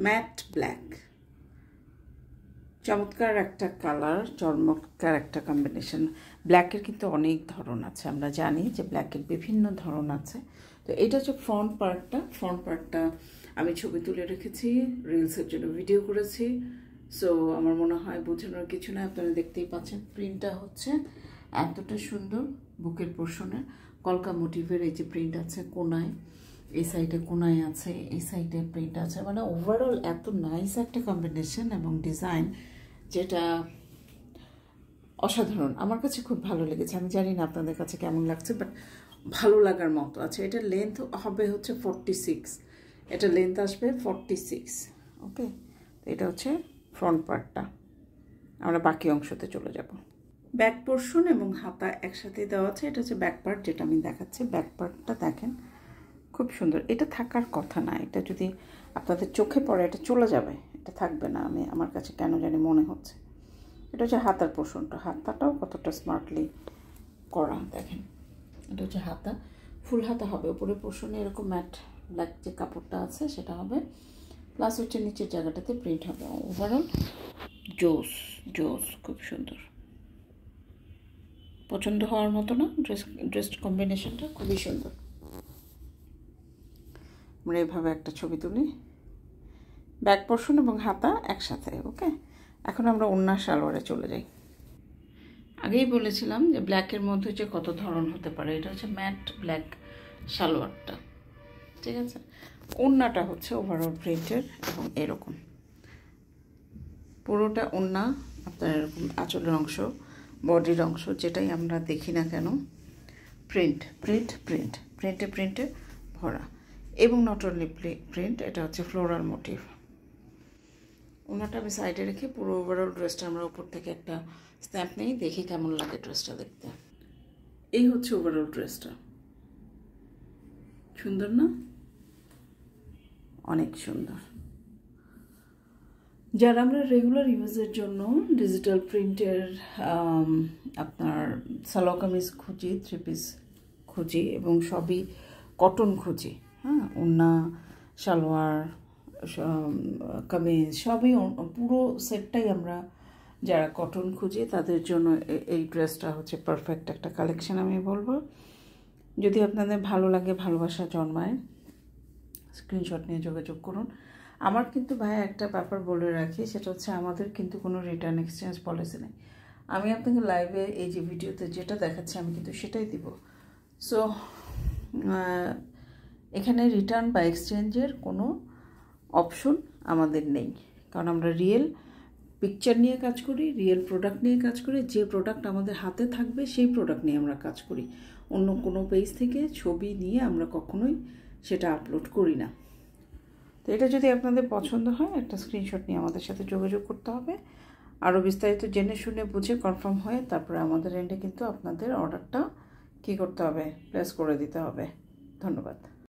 Matte black, চমৎকার একটা colour, চমৎকার একটা কম্বিনেশন। ব্ল্যাকের কিন্তু অনেক ধরন আছে, আমরা জানি যে ব্ল্যাকের বিভিন্ন ধরন আছে। তো এটা হচ্ছে ফ্রন্ট পার্টটা আমি ছবি তুলে রেখেছি, রিলসের জন্য ভিডিও করেছি। সো আমার মনে হয় বোঝানোর কিছু না, আপনারা দেখতেই পাচ্ছেন। প্রিন্টটা হচ্ছে এতটা সুন্দর, বুকের পোর্শনে কলকা মোটিভের এই যে প্রিন্ট আছে কোনায়, এই সাইডে কোনায় আছে, এই সাইডে প্রিন্ট আছে, মানে ওভারঅল এত নাইস একটা কম্বিনেশন এবং ডিজাইন, যেটা অসাধারণ। আমার কাছে খুব ভালো লেগেছে। আমি জানি না আপনাদের কাছে কেমন লাগছে, বাট ভালো লাগার মতো আছে। এটা লেন্থ হবে হচ্ছে 46, এটা লেন্থ আসবে 46। ওকে, তো এটা হচ্ছে ফ্রন্ট পার্টটা। আমরা বাকি অংশতে চলে যাব। ব্যাক পোর্শন এবং হাতা একসাথে দেওয়া আছে। এটা হচ্ছে ব্যাক পার্ট, যেটা আমি দেখাচ্ছি। ব্যাক পার্টটা দেখেন, খুব সুন্দর। এটা থাকার কথা না, এটা যদি আপনাদের চোখে পড়ে এটা চলে যাবে, এটা থাকবে না। আমার কাছে কেন জানি মনে হচ্ছে। এটা হচ্ছে হাতার পোর্শনটা, হাতাটাও কতটা স্মার্টলি করা দেখেন। এটা হচ্ছে হাতা, ফুল হাতা হবে। উপরে পোর্শনে এরকম ম্যাট ব্ল্যাক যে কাপড়টা আছে সেটা হবে, প্লাস হচ্ছে নিচের জায়গাটাতে প্রিন্ট হবে। ওভারঅল জোস, খুব সুন্দর, পছন্দ হওয়ার মতো না? ড্রেস কম্বিনেশনটা খুবই সুন্দর। আমরা এইভাবে একটা ছবি তুলি, ব্যাক পোর্শন এবং হাতা একসাথে। ওকে, এখন আমরা ওড়না সালোয়ারে চলে যাই। আগেই বলেছিলাম যে ব্ল্যাকের মধ্যে যে কত ধরন হতে পারে। এটা হচ্ছে ম্যাট ব্ল্যাক সালোয়ারটা, ঠিক আছে। ওড়নাটা হচ্ছে ওভারঅল প্রিন্টের এবং এরকম পুরোটা ওড়না আপনার এরকম আঁচলের অংশ, বডির অংশ, যেটাই আমরা দেখি না কেন, প্রিন্টে ভরা। এবং নট অনলি প্রিন্ট, এটা হচ্ছে ফ্লোরাল মোটিভ। ওনাটা আমি সাইডে রেখে পুরো ওভারঅল ড্রেসটা আমরা উপর থেকে একটা স্ন্যাপ নেই, দেখি কেমন লাগে ড্রেসটা দেখতে। এই হচ্ছে ওভারঅল ড্রেসটা, সুন্দর না? অনেক সুন্দর। যারা আমরা রেগুলার ইউজের জন্য ডিজিটাল প্রিন্টের আপনার সালোয়ার কামিজ খুঁজি, 3 পিস খুঁজি এবং সবই কটন খুঁজি, হ্যাঁ, ওড়না সালোয়ার কামিজ সবই পুরো সেটটাই আমরা যারা কটন খুঁজি তাদের জন্য এই ড্রেসটা হচ্ছে পারফেক্ট একটা কালেকশন আমি বলবো। যদি আপনাদের ভালো লাগে, ভালোবাসা জন্মায়, স্ক্রিনশট নিয়ে যোগাযোগ করুন। আমার কিন্তু ভাইয়া একটা ব্যাপার বলে রাখি, সেটা হচ্ছে আমাদের কিন্তু কোনো রিটার্ন এক্সচেঞ্জ পলিসি নেই। আমি আপনাকে লাইভে এই যে ভিডিওতে যেটা দেখাচ্ছি আমি কিন্তু সেটাই দিব। সো এখানে রিটার্ন বা এক্সচেঞ্জের কোনো অপশন আমাদের নেই, কারণ আমরা রিয়েল পিকচার নিয়ে কাজ করি, রিয়েল প্রোডাক্ট নিয়ে কাজ করি। যে প্রোডাক্ট আমাদের হাতে থাকবে সেই প্রোডাক্ট নিয়ে আমরা কাজ করি। অন্য কোনো পেজ থেকে ছবি নিয়ে আমরা কখনোই সেটা আপলোড করি না। তো এটা যদি আপনাদের পছন্দ হয়, একটা স্ক্রিনশট নিয়ে আমাদের সাথে যোগাযোগ করতে হবে। আরও বিস্তারিত জেনে শুনে বুঝে কনফার্ম হয়ে তারপরে আমাদের এন্ডে কিন্তু আপনাদের অর্ডারটা কী করতে হবে, প্লেস করে দিতে হবে। ধন্যবাদ।